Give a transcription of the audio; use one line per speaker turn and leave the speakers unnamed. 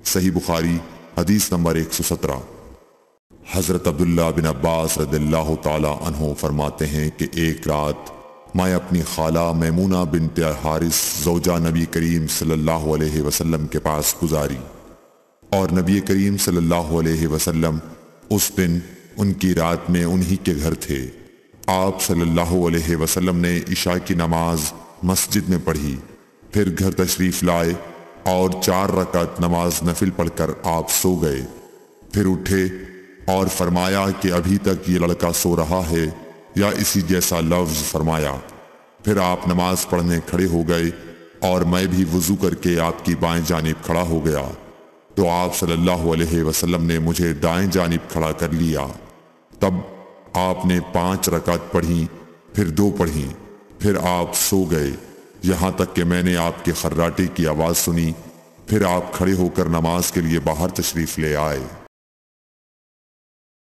صحیح بخاری حدیث نمبر 117۔ حضرت عبداللہ بن عباس رضی اللہ تعالی عنہ فرماتے ہیں کہ ایک رات میں اپنی خالہ میمونہ بنت حارث زوجہ نبی کریم صلی اللہ علیہ وسلم کے پاس گزاری، اور نبی کریم صلی اللہ علیہ وسلم اس دن ان کی رات میں انہی کے گھر تھے۔ آپ صلی اللہ علیہ وسلم نے عشاء کی نماز مسجد میں پڑھی، پھر گھر تشریف لائے اور 4 رکعت نماز نفل پڑھ کر آپ سو گئے۔ پھر اٹھے اور فرمایا کہ ابھی تک یہ لڑکا سو رہا ہے یا اسی جیسا لفظ فرمایا۔ پھر آپ نماز پڑھنے کھڑے ہو گئے اور میں بھی وضو کر کے آپ کی بائیں جانب کھڑا ہو گیا، تو آپ صلی اللہ علیہ وسلم نے مجھے دائیں جانب کھڑا کر لیا۔ تب آپ نے 5 رکعت پڑھیں، پھر 2 پڑھیں، پھر آپ سو گئے، یہاں تک کہ میں نے آپ کے خراٹے کی آواز سنی۔ پھر آپ کھڑے ہو کر نماز کے لیے باہر تشریف لے آئے۔